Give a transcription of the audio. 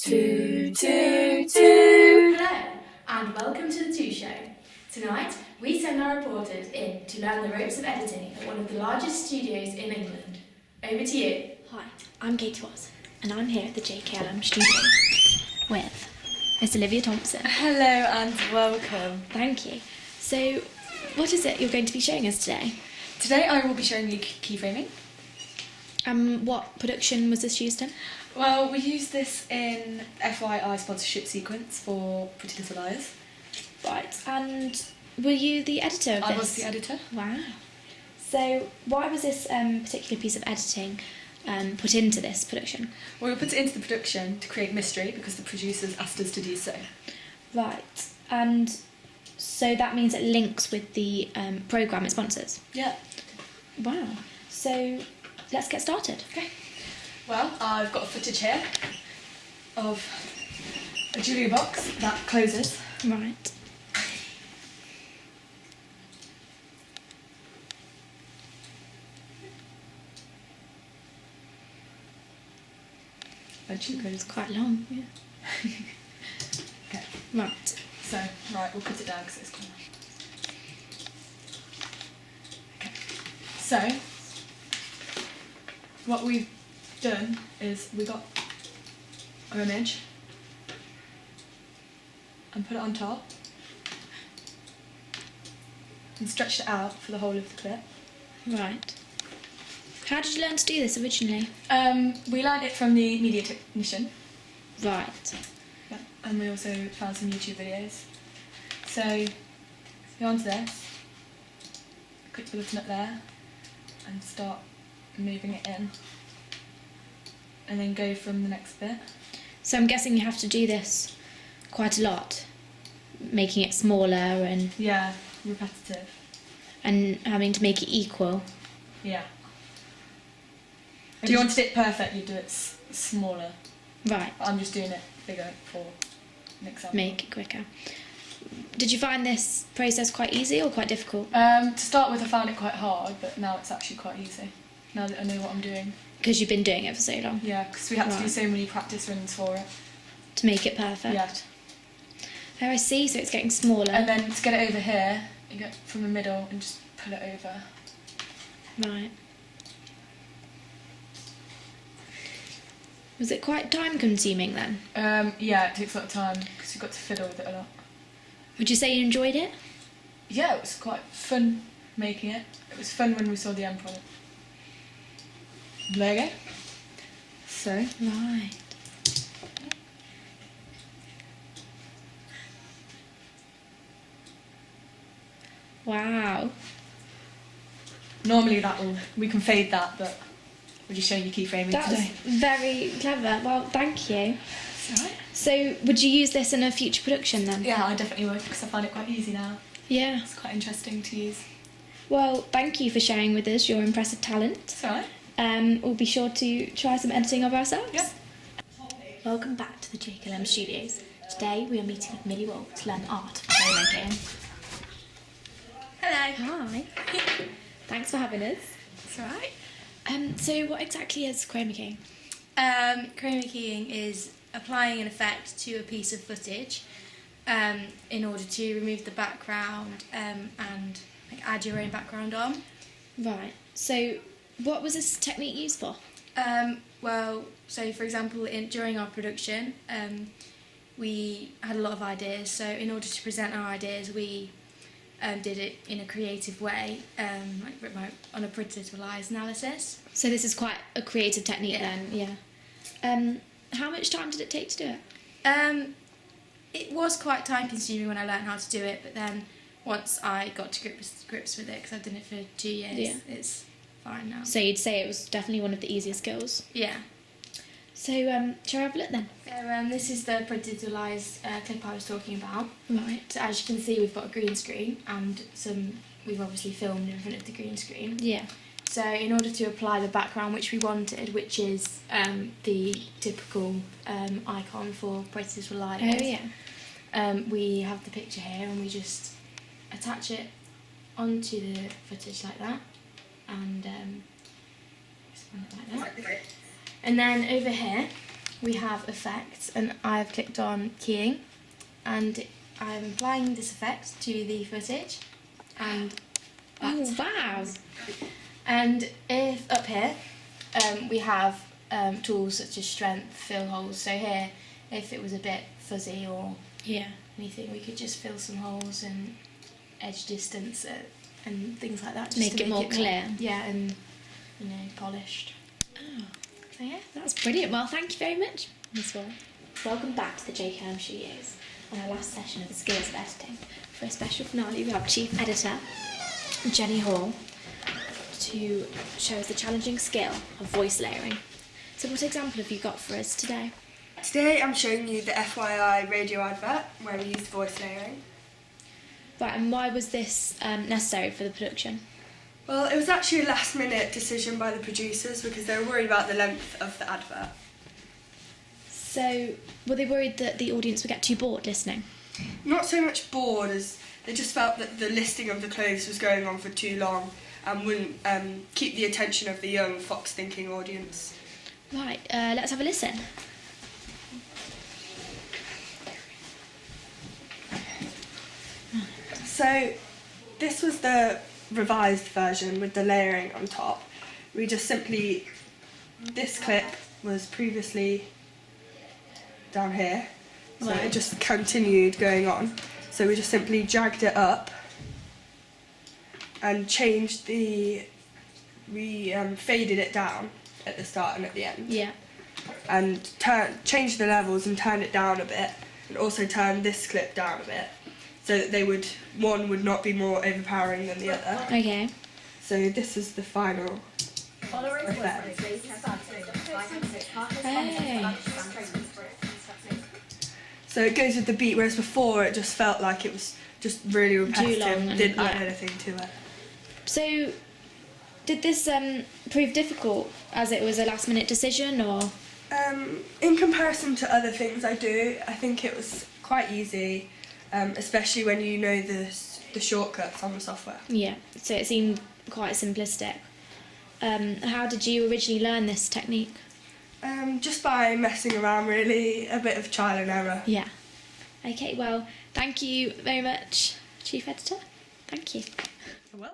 Two, two, two. Hello, and welcome to the Two Show. Tonight, we send our reporters in to learn the ropes of editing at one of the largest studios in England. Over to you. Hi, I'm Katie Watson, and I'm here at the JKLM studio with Miss Olivia Thompson. Hello and welcome. Thank you. So, what is it you're going to be showing us today? Today I will be showing you keyframing. What production was this used in? Well, we used this in FYI sponsorship sequence for Pretty Little Liars. Right, and were you the editor of this? I was the editor. Wow. So, why was this particular piece of editing put into this production? Well, we put it into the production to create mystery because the producers asked us to do so. Right, and so that means it links with the programme it sponsors? Yeah. Wow. So, let's get started. Okay. Well, I've got a footage here of a jewellery box that closes. Right. Eventually It's goes. quite long, yeah. Okay. Right. So, right, we'll put it down because it's corner. Okay. So, what we've done is we got our image and put it on top and stretched it out for the whole of the clip. Right. How did you learn to do this originally? We learned it from the media technician. Right. Yeah, and we also found some YouTube videos. So, go on to this, click the button up there, and start moving it in. And then go from the next bit. So I'm guessing you have to do this quite a lot, making it smaller and Yeah, repetitive. having to make it equal. Yeah. If you wanted it perfect, you'd do it smaller. Right. But I'm just doing it bigger for an example. Make it quicker. Did you find this process quite easy or quite difficult? To start with, I found it quite hard, but now it's actually quite easy. Now that I know what I'm doing. Because you've been doing it for so long. Yeah, because we had to do Right. so many practice runs for it. To make it perfect. Yeah. Oh, I see. So it's getting smaller. And then to get it over here, you get from the middle and just pull it over. Right. Was it quite time consuming then? Yeah, it takes a lot of time because you've got to fiddle with it a lot. Would you say you enjoyed it? Yeah, it was quite fun making it. It was fun when we saw the end product. There you go. So, Right. Wow. normally we can fade that, but we're just showing you keyframing That's today. very clever. Well, thank you. It's alright. So, would you use this in a future production then? Yeah, I definitely would because I find it quite easy now. Yeah. It's quite interesting to use. Well, thank you for sharing with us your impressive talent. It's alright. We'll be sure to try some editing of ourselves. Yeah. Welcome back to the JKLM studios. Today we are meeting with Millie Wall to learn the art of playmaking. Hello. Hi. Thanks for having us. It's alright. So what exactly is chroma keying? Chroma keying is applying an effect to a piece of footage in order to remove the background and add your own background on. Right. So what was this technique used for? Well, so for example, during our production, we had a lot of ideas. So in order to present our ideas, we did it in a creative way, on a Pretty Little Liars analysis. So this is quite a creative technique Yeah. then, yeah. How much time did it take to do it? It was quite time consuming when I learned how to do it, but then once I got to grips with it, because I've done it for 2 years, Yeah. it's fine now. So you'd say it was definitely one of the easier skills. Yeah. So shall I have a look then? So this is the Pretty Little Liars clip I was talking about. Right. So as you can see, we've got a green screen and we've obviously filmed in front of the green screen. Yeah. So in order to apply the background which we wanted, which is the typical icon for Pretty Little Liars. Oh yeah. We have the picture here and we just attach it onto the footage like that, and just run it like that. And then over here we have effects, and I've clicked on keying, and I'm applying this effect to the footage, and Oh, wow. and if up here we have tools such as strength, fill holes. So here, if it was a bit fuzzy or Yeah. anything, we could just fill some holes and edge distance and things like that. Just Make to it more clear. Yeah, and polished. Oh, So yeah. that's brilliant. Well, thank you very much, Miss Wall. Welcome back to the JKM Studios on our last session of the Skills of Editing. For a special finale, we have Chief Editor Jenny Hall to show us the challenging skill of voice layering. So what example have you got for us today? Today I'm showing you the FYI radio advert where we used voice layering. Right, and why was this necessary for the production? Well, it was actually a last minute decision by the producers because they were worried about the length of the advert. So, were they worried that the audience would get too bored listening? Not so much bored as they just felt that the listing of the clothes was going on for too long and wouldn't keep the attention of the young fox-thinking audience. Right, let's have a listen. So this was the revised version with the layering on top. We just simply, this clip was previously down here, so Right. it just continued going on. So we just simply dragged it up and changed we faded it down at the start and at the end. Yeah. And changed the levels and turned it down a bit, and also turned this clip down a bit, so that one would not be more overpowering than the other. Okay. So this is the final effect. Hey. So it goes with the beat, whereas before it just felt like it was just really repetitive, long and- didn't add yeah. anything to it. So, did this prove difficult as it was a last minute decision, or? In comparison to other things I do, I think it was quite easy, especially when you know the shortcuts on the software. Yeah, so it seemed quite simplistic. How did you originally learn this technique? Just by messing around, really, a bit of trial and error. Yeah. Okay, well, thank you very much, Chief Editor. Thank you. Well.